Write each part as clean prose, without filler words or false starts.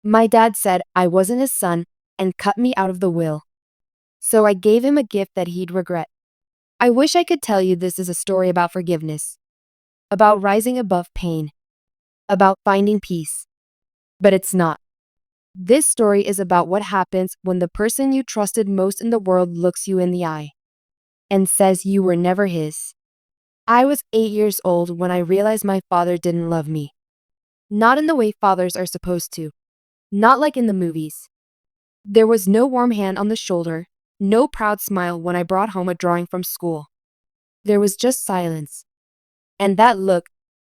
My dad said I wasn't his son and cut me out of the will. So I gave him a gift that he'd regret. I wish I could tell you this is a story about forgiveness, about rising above pain, about finding peace. But it's not. This story is about what happens when the person you trusted most in the world looks you in the eye and says you were never his. I was 8 years old when I realized my father didn't love me. Not in the way fathers are supposed to. Not like in the movies. There was no warm hand on the shoulder, no proud smile when I brought home a drawing from school. There was just silence. And that look,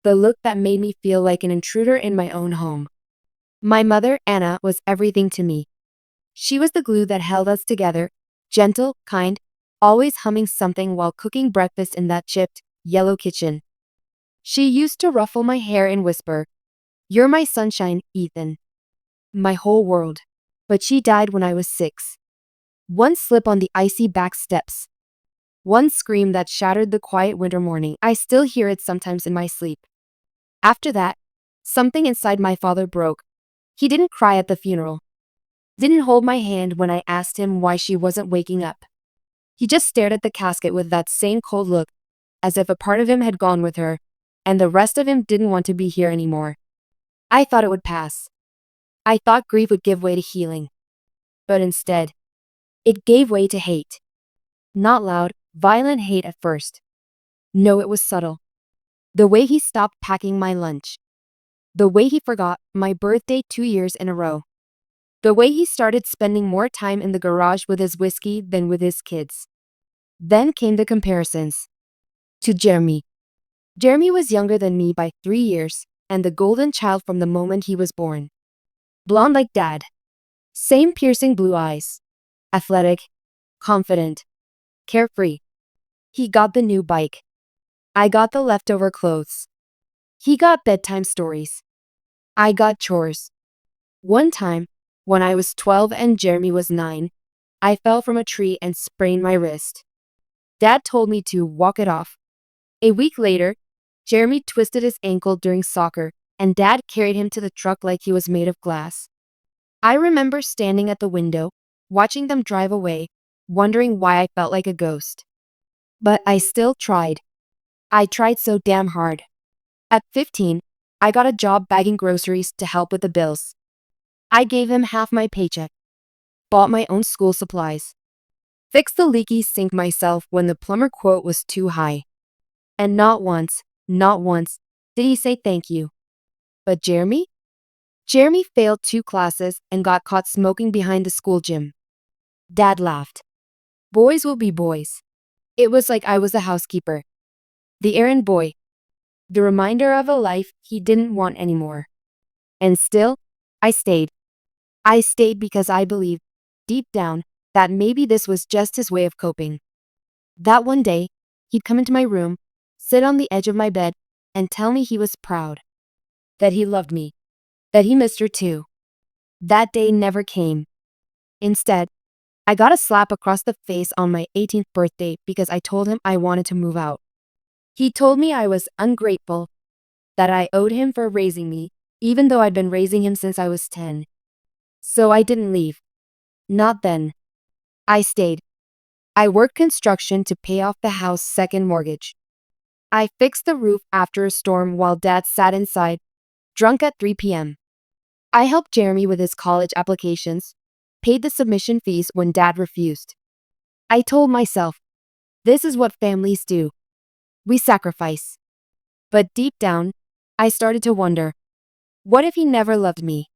the look that made me feel like an intruder in my own home. My mother, Anna, was everything to me. She was the glue that held us together, gentle, kind, always humming something while cooking breakfast in that chipped, yellow kitchen. She used to ruffle my hair and whisper, "You're my sunshine, Ethan." My whole world. But she died when I was 6. One slip on the icy back steps. One scream that shattered the quiet winter morning. I still hear it sometimes in my sleep. After that, something inside my father broke. He didn't cry at the funeral. Didn't hold my hand when I asked him why she wasn't waking up. He just stared at the casket with that same cold look, as if a part of him had gone with her, and the rest of him didn't want to be here anymore. I thought it would pass. I thought grief would give way to healing. But instead, it gave way to hate. Not loud, violent hate at first. No, it was subtle. The way he stopped packing my lunch. The way he forgot my birthday 2 years in a row. The way he started spending more time in the garage with his whiskey than with his kids. Then came the comparisons. To Jeremy. Jeremy was younger than me by 3 years, and the golden child from the moment he was born. Blonde like dad. Same piercing blue eyes. Athletic. Confident. Carefree. He got the new bike. I got the leftover clothes. He got bedtime stories. I got chores. One time, when I was 12 and Jeremy was 9, I fell from a tree and sprained my wrist. Dad told me to walk it off. A week later, Jeremy twisted his ankle during soccer, and Dad carried him to the truck like he was made of glass. I remember standing at the window, watching them drive away, wondering why I felt like a ghost. But I still tried. I tried so damn hard. At 15, I got a job bagging groceries to help with the bills. I gave him half my paycheck. Bought my own school supplies. Fixed the leaky sink myself when the plumber quote was too high. And not once, did he say thank you. But Jeremy? Jeremy failed 2 classes and got caught smoking behind the school gym. Dad laughed. Boys will be boys. It was like I was the housekeeper. The errand boy. The reminder of a life he didn't want anymore. And still, I stayed. I stayed because I believed, deep down, that maybe this was just his way of coping. That one day, he'd come into my room, sit on the edge of my bed, and tell me he was proud. That he loved me. That he missed her too. That day never came. Instead, I got a slap across the face on my 18th birthday because I told him I wanted to move out. He told me I was ungrateful, that I owed him for raising me, even though I'd been raising him since I was 10. So I didn't leave. Not then. I stayed. I worked construction to pay off the house's second mortgage. I fixed the roof after a storm while Dad sat inside, drunk at 3 p.m. I helped Jeremy with his college applications, paid the submission fees when Dad refused. I told myself, this is what families do. We sacrifice. But deep down, I started to wonder, what if he never loved me?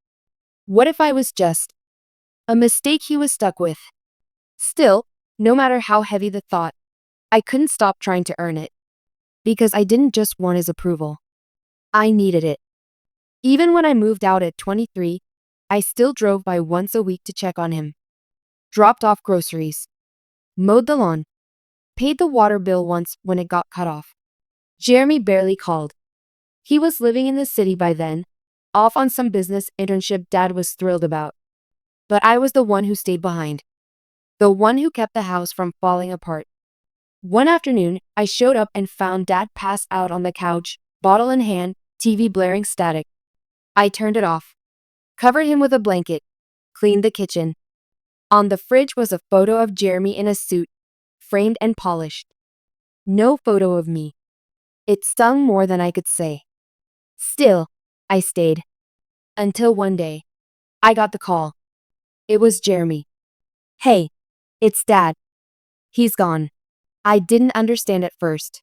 What if I was just a mistake he was stuck with? Still, no matter how heavy the thought, I couldn't stop trying to earn it. Because I didn't just want his approval. I needed it. Even when I moved out at 23, I still drove by once a week to check on him. Dropped off groceries. Mowed the lawn. Paid the water bill once when it got cut off. Jeremy barely called. He was living in the city by then, off on some business internship Dad was thrilled about. But I was the one who stayed behind. The one who kept the house from falling apart. One afternoon, I showed up and found Dad passed out on the couch, bottle in hand, TV blaring static. I turned it off. covered him with a blanket, cleaned the kitchen. On the fridge was a photo of Jeremy in a suit, framed and polished. No photo of me. It stung more than I could say. Still, I stayed. Until one day, I got the call. It was Jeremy. Hey, it's Dad. He's gone. I didn't understand at first.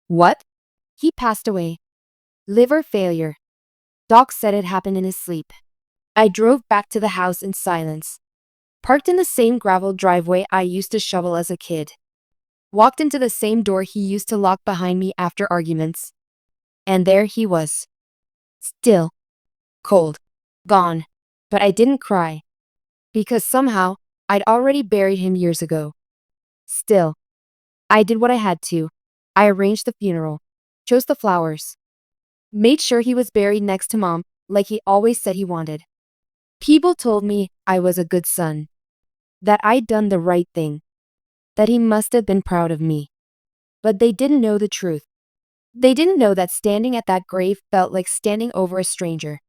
What? He passed away. Liver failure. Doc said it happened in his sleep. I drove back to the house in silence. Parked in the same gravel driveway I used to shovel as a kid. Walked into the same door he used to lock behind me after arguments. And there he was. Still. Cold. Gone. But I didn't cry. Because somehow, I'd already buried him years ago. Still. I did what I had to. I arranged the funeral. Chose the flowers. Made sure he was buried next to Mom, like he always said he wanted. People told me I was a good son. That I'd done the right thing. That he must have been proud of me. But they didn't know the truth. They didn't know that standing at that grave felt like standing over a stranger.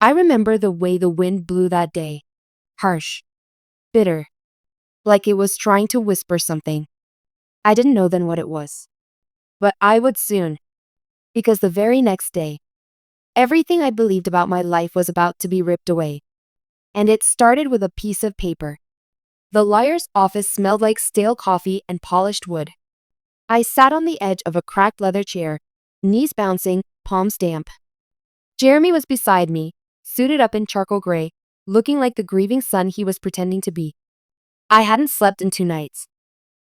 I remember the way the wind blew that day. Harsh. Bitter. Like it was trying to whisper something. I didn't know then what it was. But I would soon. Because the very next day, everything I believed about my life was about to be ripped away. And it started with a piece of paper. The lawyer's office smelled like stale coffee and polished wood. I sat on the edge of a cracked leather chair, knees bouncing, palms damp. Jeremy was beside me, suited up in charcoal gray, looking like the grieving son he was pretending to be. I hadn't slept in 2 nights.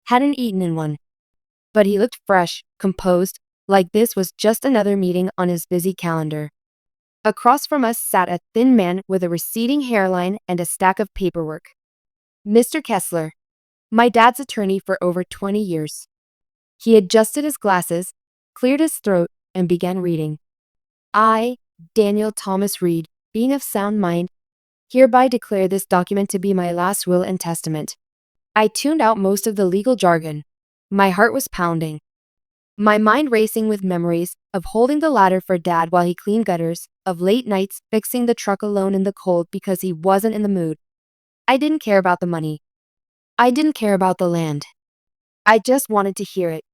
Hadn't eaten in one. But he looked fresh, composed, like this was just another meeting on his busy calendar. Across from us sat a thin man with a receding hairline and a stack of paperwork. Mr. Kessler, my dad's attorney for over 20 years. He adjusted his glasses, cleared his throat, and began reading. I, Daniel Thomas Reed, being of sound mind, hereby declare this document to be my last will and testament. I tuned out most of the legal jargon. My heart was pounding. My mind racing with memories of holding the ladder for Dad while he cleaned gutters, of late nights fixing the truck alone in the cold because he wasn't in the mood. I didn't care about the money. I didn't care about the land. I just wanted to hear it.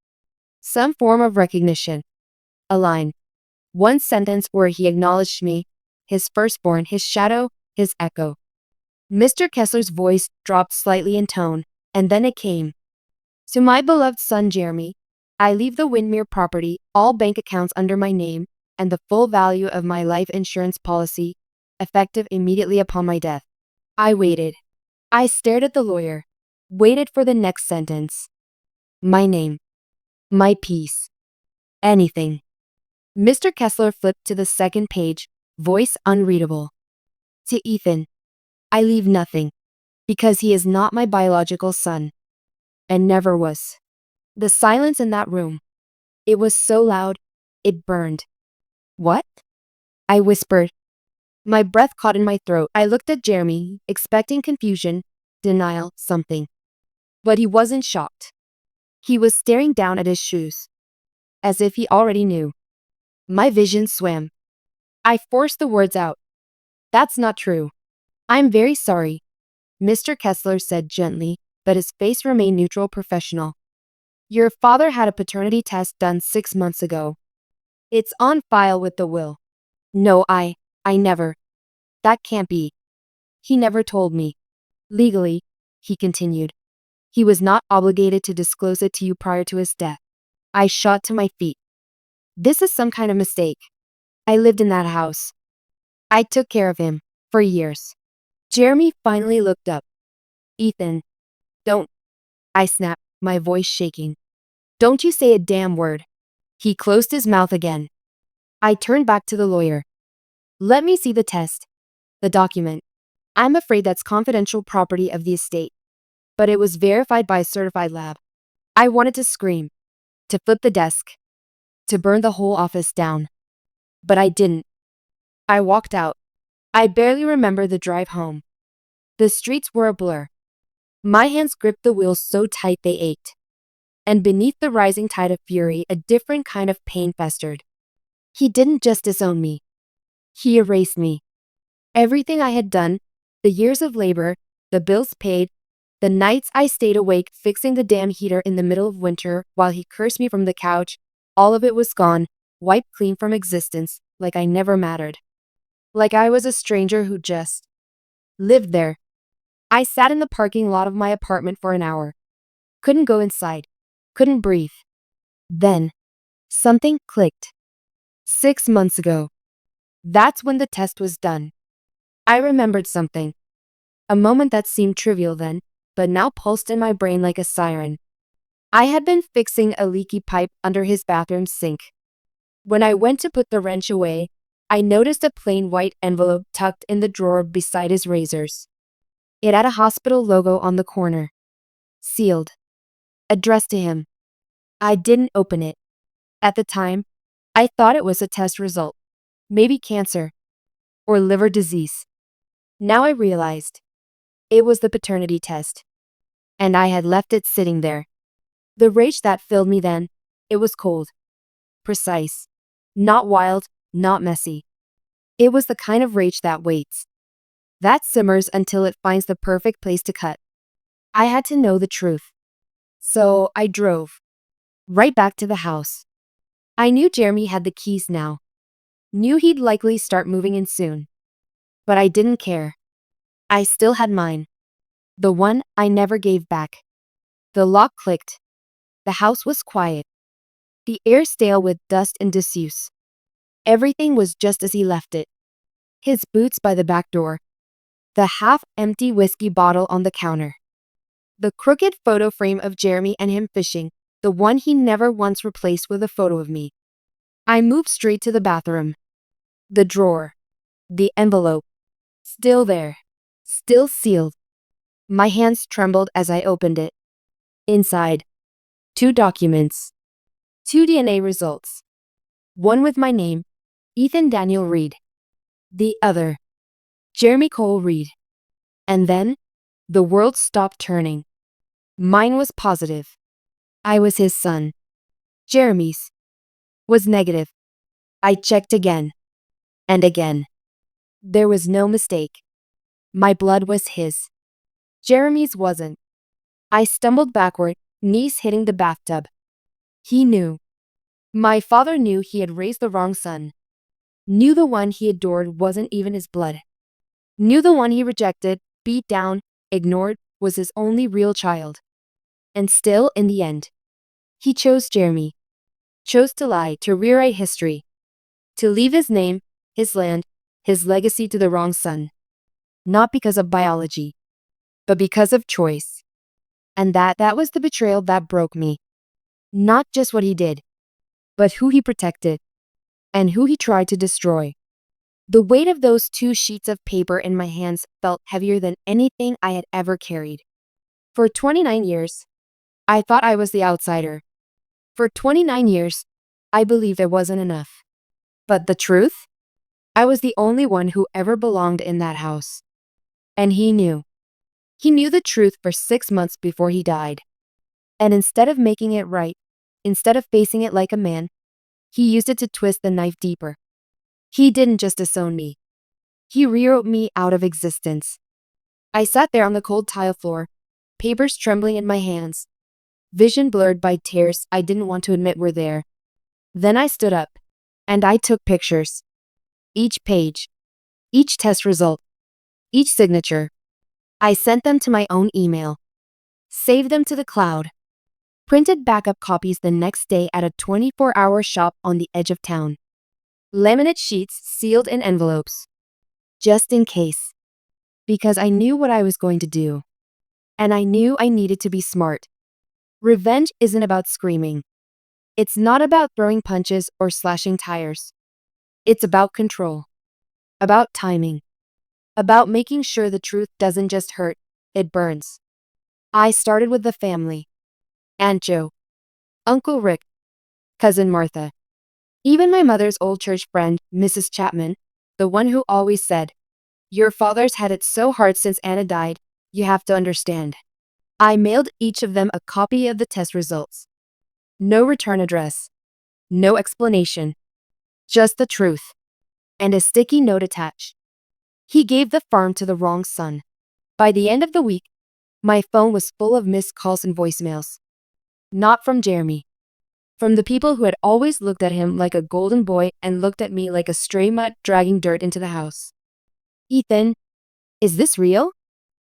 Some form of recognition. A line. One sentence where he acknowledged me, his firstborn, his shadow, his echo. Mr. Kessler's voice dropped slightly in tone, and then it came. To my beloved son Jeremy, I leave the Windmere property, all bank accounts under my name, and the full value of my life insurance policy, effective immediately upon my death. I waited. I stared at the lawyer. Waited for the next sentence. My name. My peace. Anything. Mr. Kessler flipped to the second page, voice unreadable. To Ethan. I leave nothing. Because he is not my biological son. And never was. The silence in that room. It was so loud, it burned. What? I whispered. My breath caught in my throat. I looked at Jeremy, expecting confusion, denial, something. But he wasn't shocked. He was staring down at his shoes. As if he already knew. My vision swam. I forced the words out. That's not true. I'm very sorry, Mr. Kessler said gently, but his face remained neutral, professional. Your father had a paternity test done 6 months ago. It's on file with the will. No, I never. That can't be. He never told me. Legally, he continued. He was not obligated to disclose it to you prior to his death. I shot to my feet. This is some kind of mistake. I lived in that house. I took care of him, for years. Jeremy finally looked up. Ethan. Don't. I snapped, my voice shaking. Don't you say a damn word. He closed his mouth again. I turned back to the lawyer. Let me see the test. The document. I'm afraid that's confidential property of the estate. But it was verified by a certified lab. I wanted to scream. To flip the desk. To burn the whole office down. But I didn't. I walked out. I barely remember the drive home. The streets were a blur. My hands gripped the wheels so tight they ached. And beneath the rising tide of fury, a different kind of pain festered. He didn't just disown me. He erased me. Everything I had done, the years of labor, the bills paid, the nights I stayed awake fixing the damn heater in the middle of winter while he cursed me from the couch, all of it was gone, wiped clean from existence, like I never mattered. Like I was a stranger who just lived there. I sat in the parking lot of my apartment for an hour. Couldn't go inside. Couldn't breathe. Then, something clicked. 6 months ago. That's when the test was done. I remembered something. A moment that seemed trivial then, but now pulsed in my brain like a siren. I had been fixing a leaky pipe under his bathroom sink. When I went to put the wrench away, I noticed a plain white envelope tucked in the drawer beside his razors. It had a hospital logo on the corner. Sealed. Addressed to him. I didn't open it. At the time, I thought it was a test result. Maybe cancer. Or liver disease. Now I realized. It was the paternity test. And I had left it sitting there. The rage that filled me then, it was cold. Precise. Not wild, not messy. It was the kind of rage that waits. That simmers until it finds the perfect place to cut. I had to know the truth. So I drove. Right back to the house. I knew Jeremy had the keys now. Knew he'd likely start moving in soon. But I didn't care. I still had mine. The one I never gave back. The lock clicked. The house was quiet. The air stale with dust and disuse. Everything was just as he left it. His boots by the back door. The half-empty whiskey bottle on the counter. The crooked photo frame of Jeremy and him fishing, the one he never once replaced with a photo of me. I moved straight to the bathroom. The drawer. The envelope. Still there. Still sealed. My hands trembled as I opened it. Inside. 2 documents. 2 DNA results. One with my name, Ethan Daniel Reed. The other, Jeremy Cole Reed. And then, the world stopped turning. Mine was positive. I was his son. Jeremy's was negative. I checked again. And again. There was no mistake. My blood was his. Jeremy's wasn't. I stumbled backward, knees hitting the bathtub. He knew. My father knew he had raised the wrong son. Knew the one he adored wasn't even his blood. Knew the one he rejected, beat down, ignored, was his only real child. And still, in the end, he chose Jeremy. Chose to lie, to rewrite history. To leave his name, his land, his legacy to the wrong son. Not because of biology, but because of choice. And that was the betrayal that broke me. Not just what he did, but who he protected, and who he tried to destroy. The weight of those 2 sheets of paper in my hands felt heavier than anything I had ever carried. For 29 years, I thought I was the outsider. For 29 years, I believed there wasn't enough. But the truth? I was the only one who ever belonged in that house. And he knew. He knew the truth for 6 months before he died. And instead of making it right, instead of facing it like a man, he used it to twist the knife deeper. He didn't just disown me. He rewrote me out of existence. I sat there on the cold tile floor, papers trembling in my hands, vision blurred by tears I didn't want to admit were there. Then I stood up, and I took pictures. Each page, each test result, each signature. I sent them to my own email, saved them to the cloud, printed backup copies the next day at a 24-hour shop on the edge of town. Laminate sheets sealed in envelopes. Just in case. Because I knew what I was going to do. And I knew I needed to be smart. Revenge isn't about screaming. It's not about throwing punches or slashing tires. It's about control. About timing. About making sure the truth doesn't just hurt, it burns. I started with the family. Aunt Jo. Uncle Rick. Cousin Martha. Even my mother's old church friend, Mrs. Chapman, the one who always said, "Your father's had it so hard since Anna died, you have to understand." I mailed each of them a copy of the test results. No return address. No explanation. Just the truth. and a sticky note attached. He gave the farm to the wrong son. By the end of the week, my phone was full of missed calls and voicemails. Not from Jeremy. From the people who had always looked at him like a golden boy and looked at me like a stray mutt dragging dirt into the house. Ethan, is this real?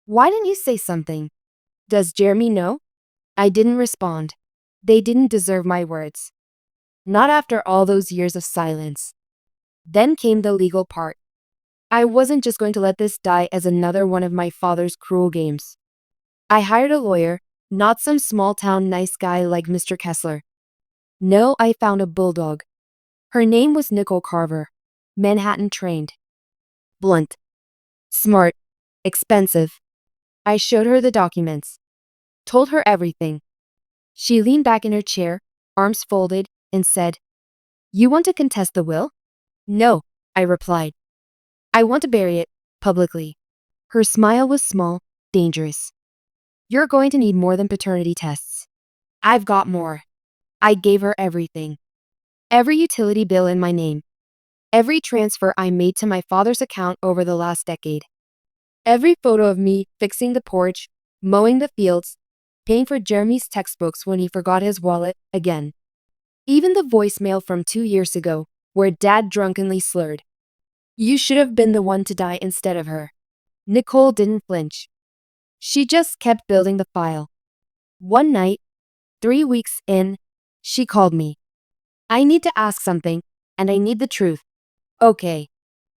Why didn't you say something? Does Jeremy know? I didn't respond. They didn't deserve my words. Not after all those years of silence. Then came the legal part. I wasn't just going to let this die as another one of my father's cruel games. I hired a lawyer, not some small-town nice guy like Mr. Kessler. No, I found a bulldog. Her name was Nicole Carver. Manhattan trained. Blunt. Smart. Expensive. I showed her the documents. Told her everything. She leaned back in her chair, arms folded, and said, "You want to contest the will?" "No," I replied. "I want to bury it, publicly." Her smile was small, dangerous. "You're going to need more than paternity tests." "I've got more." I gave her everything. Every utility bill in my name. Every transfer I made to my father's account over the last decade. Every photo of me fixing the porch, mowing the fields, paying for Jeremy's textbooks when he forgot his wallet again. Even the voicemail from 2 years ago, where Dad drunkenly slurred, "You should have been the one to die instead of her." Nicole didn't flinch. She just kept building the file. One night, 3 weeks in, she called me. "I need to ask something, and I need the truth." "Okay.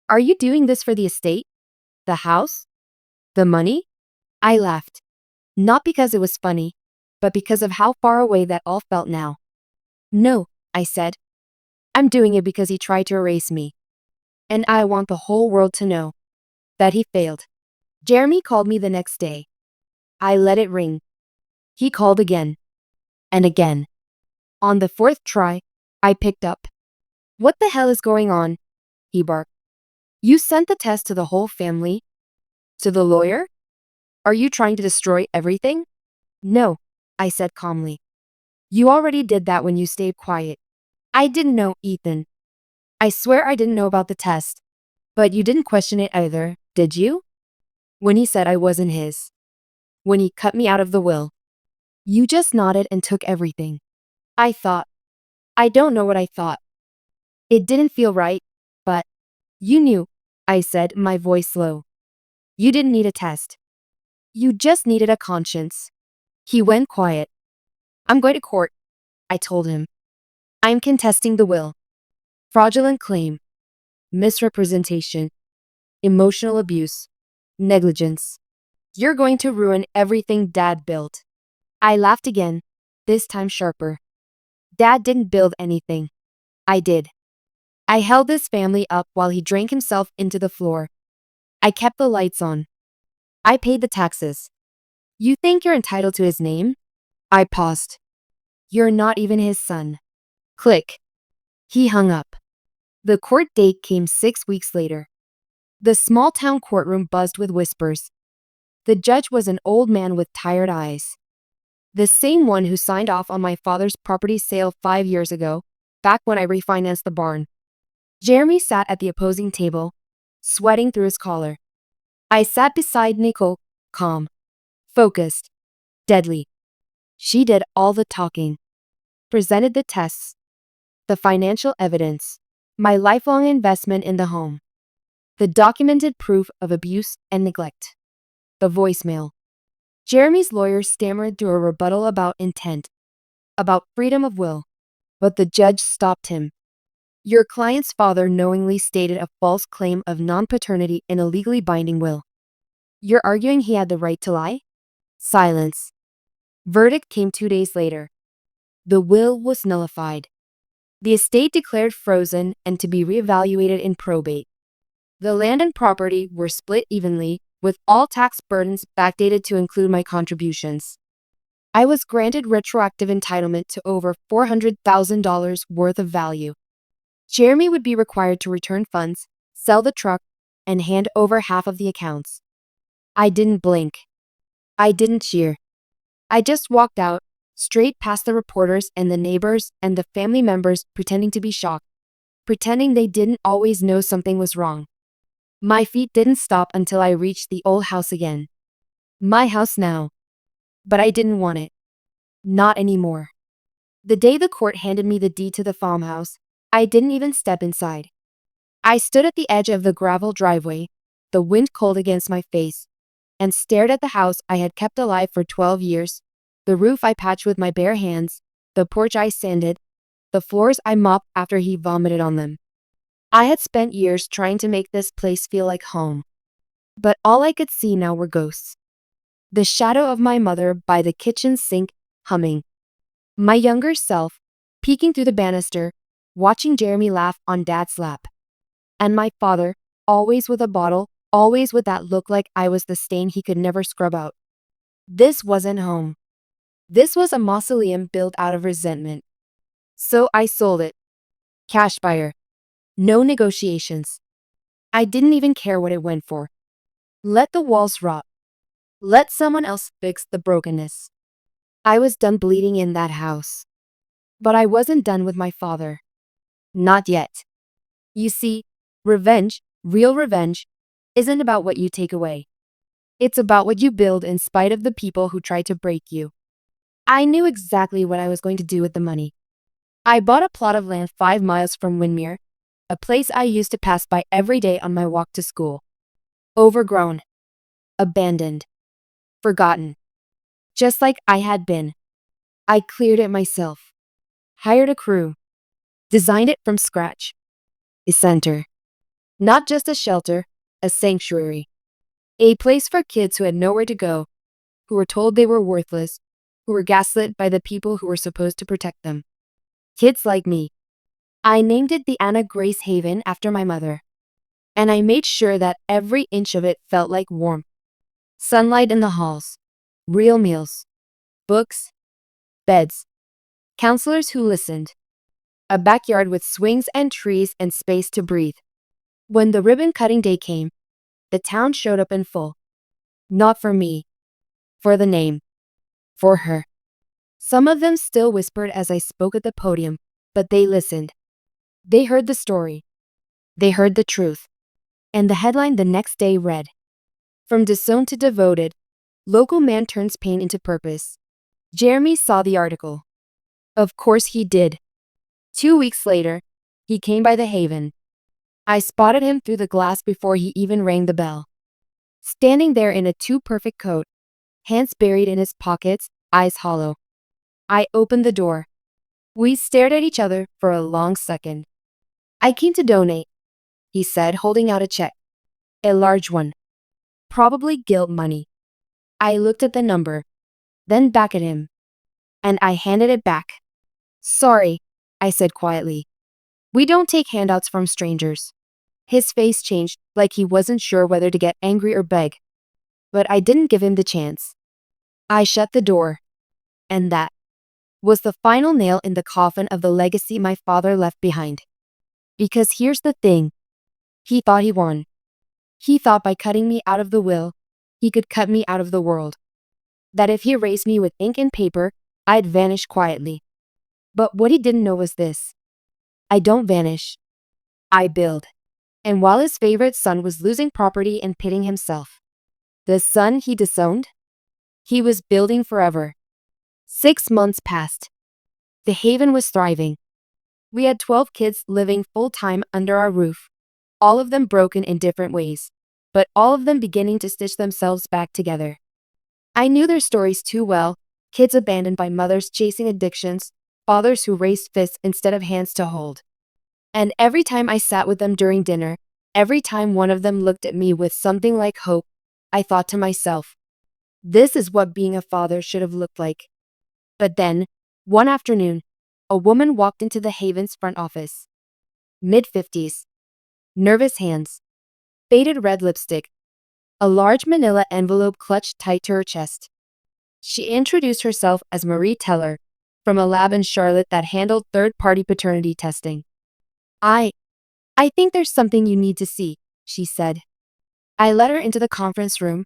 Are you doing this for the estate? The house? The money?" I laughed. Not because it was funny, but because of how far away that all felt now. "No," I said. "I'm doing it because he tried to erase me. And I want the whole world to know that he failed." Jeremy called me the next day. I let it ring. He called again. And again. On the 4th try, I picked up. "What the hell is going on?" he barked. "You sent the test to the whole family? To the lawyer? Are you trying to destroy everything?" "No," I said calmly. "You already did that when you stayed quiet." "I didn't know, Ethan. I swear I didn't know about the test. But you didn't question it either, did you? When he said I wasn't his. When he cut me out of the will. You just nodded and took everything." I thought. I don't know what I thought. It didn't feel right, but you knew, I said, my voice low. You didn't need a test. You just needed a conscience. He went quiet. "I'm going to court," I told him. "I'm contesting the will. Fraudulent claim. Misrepresentation. Emotional abuse. Negligence. You're going to ruin everything Dad built." I laughed again, this time sharper. "Dad didn't build anything. I did. I held this family up while he drank himself into the floor. I kept the lights on. I paid the taxes. You think you're entitled to his name?" I paused. "You're not even his son." Click. He hung up. The court date came 6 weeks later. The small-town courtroom buzzed with whispers. The judge was an old man with tired eyes. The same one who signed off on my father's property sale 5 years ago, back when I refinanced the barn. Jeremy sat at the opposing table, sweating through his collar. I sat beside Nicole, calm, focused, deadly. She did all the talking. Presented the tests, the financial evidence, my lifelong investment in the home, the documented proof of abuse and neglect, the voicemail. Jeremy's lawyer stammered through a rebuttal about intent, about freedom of will, but the judge stopped him. "Your client's father knowingly stated a false claim of non-paternity in a legally binding will. You're arguing he had the right to lie?" Silence. Verdict came 2 days later. The will was nullified. The estate declared frozen and to be reevaluated in probate. The land and property were split evenly, with all tax burdens backdated to include my contributions. I was granted retroactive entitlement to over $400,000 worth of value. Jeremy would be required to return funds, sell the truck, and hand over half of the accounts. I didn't blink. I didn't cheer. I just walked out, straight past the reporters and the neighbors and the family members pretending to be shocked. pretending they didn't always know something was wrong. My feet didn't stop until I reached the old house again. My house now. But I didn't want it. Not anymore. The day the court handed me the deed to the farmhouse, I didn't even step inside. I stood at the edge of the gravel driveway, the wind cold against my face, and stared at the house I had kept alive for 12 years, the roof I patched with my bare hands, the porch I sanded, the floors I mopped after he vomited on them. I had spent years trying to make this place feel like home. But all I could see now were ghosts. The shadow of my mother by the kitchen sink, humming. My younger self, peeking through the banister, watching Jeremy laugh on Dad's lap. And my father, always with a bottle, always with that look like I was the stain he could never scrub out. This wasn't home. This was a mausoleum built out of resentment. So I sold it. Cash buyer. No negotiations. I didn't even care what it went for. Let the walls rot. Let someone else fix the brokenness. I was done bleeding in that house. But I wasn't done with my father. Not yet. You see, revenge, real revenge, isn't about what you take away. It's about what you build in spite of the people who try to break you. I knew exactly what I was going to do with the money. I bought a plot of land 5 miles from Windermere, a place I used to pass by every day on my walk to school. Overgrown. Abandoned. Forgotten. Just like I had been. I cleared it myself. Hired a crew. Designed it from scratch. A center. Not just a shelter, a sanctuary. A place for kids who had nowhere to go, who were told they were worthless, who were gaslit by the people who were supposed to protect them. Kids like me. I named it the Anna Grace Haven after my mother. And I made sure that every inch of it felt like warmth. Sunlight in the halls. Real meals. Books. Beds. Counselors who listened. A backyard with swings and trees and space to breathe. When the ribbon-cutting day came, the town showed up in full. Not for me. For the name. For her. Some of them still whispered as I spoke at the podium, but they listened. They heard the story. They heard the truth. And the headline the next day read, "From disowned to devoted, local man turns pain into purpose." Jeremy saw the article. Of course he did. 2 weeks later, he came by the Haven. I spotted him through the glass before he even rang the bell. Standing there in a too-perfect coat, hands buried in his pockets, eyes hollow. I opened the door. We stared at each other for a long second. "I came to donate," he said, holding out a check. A large one. Probably guilt money. I looked at the number, then back at him. And I handed it back. "Sorry," I said quietly. "We don't take handouts from strangers." His face changed, like he wasn't sure whether to get angry or beg. But I didn't give him the chance. I shut the door. And that was the final nail in the coffin of the legacy my father left behind. Because here's the thing. He thought he won. He thought by cutting me out of the will, he could cut me out of the world. That if he erased me with ink and paper, I'd vanish quietly. But what he didn't know was this. I don't vanish. I build. And while his favorite son was losing property and pitting himself, the son he disowned, he was building forever. 6 months passed. The Haven was thriving. We had 12 kids living full-time under our roof, all of them broken in different ways, but all of them beginning to stitch themselves back together. I knew their stories too well, kids abandoned by mothers chasing addictions, fathers who raised fists instead of hands to hold. And every time I sat with them during dinner, every time one of them looked at me with something like hope, I thought to myself, this is what being a father should have looked like. But then, one afternoon, a woman walked into the Haven's front office. Mid-50s. Nervous hands. Faded red lipstick. A large manila envelope clutched tight to her chest. She introduced herself as Marie Teller, from a lab in Charlotte that handled third-party paternity testing. I think there's something you need to see," she said. I led her into the conference room,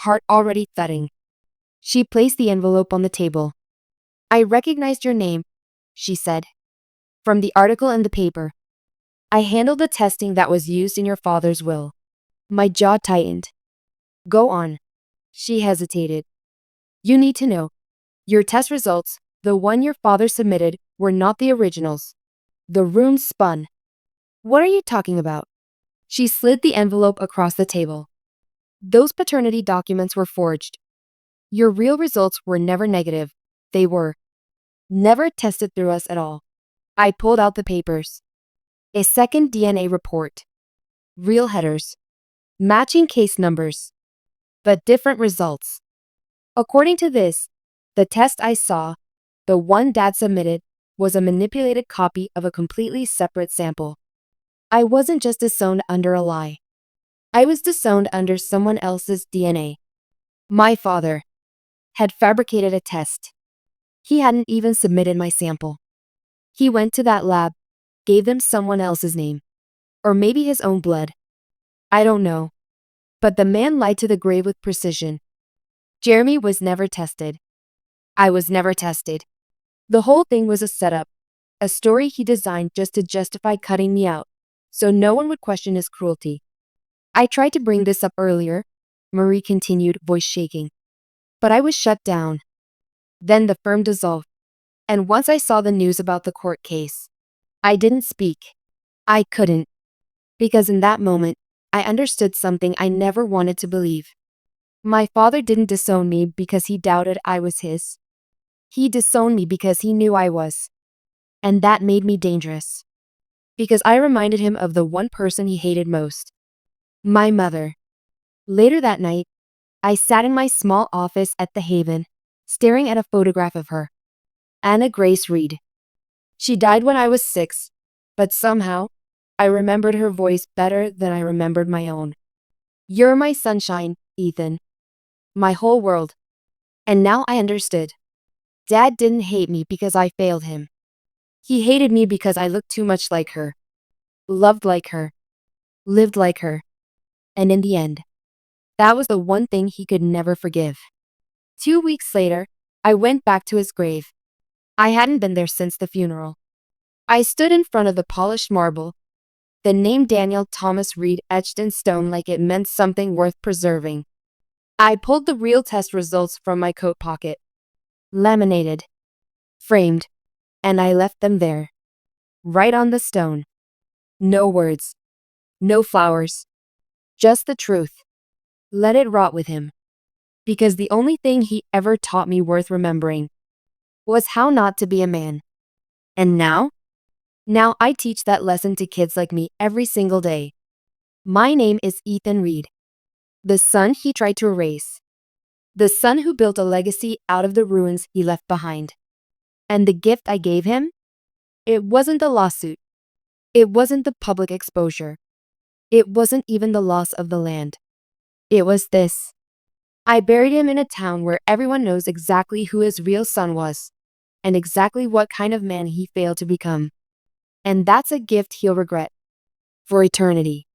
heart already thudding. She placed the envelope on the table. "I recognized your name," she said. "From the article in the paper." I handled the testing that was used in your father's will. My jaw tightened. Go on. She hesitated. You need to know. Your test results, the one your father submitted, were not the originals. The runes spun. What are you talking about? She slid the envelope across the table. Those paternity documents were forged. Your real results were never negative. They were never tested through us at all. I pulled out the papers. A second DNA report. Real headers. Matching case numbers. But different results. According to this, the test I saw, the one Dad submitted, was a manipulated copy of a completely separate sample. I wasn't just disowned under a lie. I was disowned under someone else's DNA. My father had fabricated a test. He hadn't even submitted my sample. He went to that lab, gave them someone else's name. Or maybe his own blood. I don't know. But the man lied to the grave with precision. Jeremy was never tested. I was never tested. The whole thing was a setup, a story he designed just to justify cutting me out, so no one would question his cruelty. I tried to bring this up earlier, Marie continued, voice shaking. But I was shut down. Then the firm dissolved. And once I saw the news about the court case, I didn't speak. I couldn't. Because in that moment, I understood something I never wanted to believe. My father didn't disown me because he doubted I was his. He disowned me because he knew I was. And that made me dangerous. Because I reminded him of the one person he hated most. My mother. Later that night, I sat in my small office at the Haven, staring at a photograph of her. Anna Grace Reed. She died when I was 6, but somehow, I remembered her voice better than I remembered my own. You're my sunshine, Ethan. My whole world. And now I understood. Dad didn't hate me because I failed him. He hated me because I looked too much like her. Loved like her. Lived like her. And in the end, that was the one thing he could never forgive. 2 weeks later, I went back to his grave. I hadn't been there since the funeral. I stood in front of the polished marble, the name Daniel Thomas Reed etched in stone like it meant something worth preserving. I pulled the real test results from my coat pocket. Laminated. Framed. And I left them there. Right on the stone. No words. No flowers. Just the truth. Let it rot with him. Because the only thing he ever taught me worth remembering was how not to be a man. And now? Now I teach that lesson to kids like me every single day. My name is Ethan Reed. The son he tried to erase. The son who built a legacy out of the ruins he left behind. And the gift I gave him? It wasn't the lawsuit. It wasn't the public exposure. It wasn't even the loss of the land. It was this. I buried him in a town where everyone knows exactly who his real son was, and exactly what kind of man he failed to become. And that's a gift he'll regret. For eternity.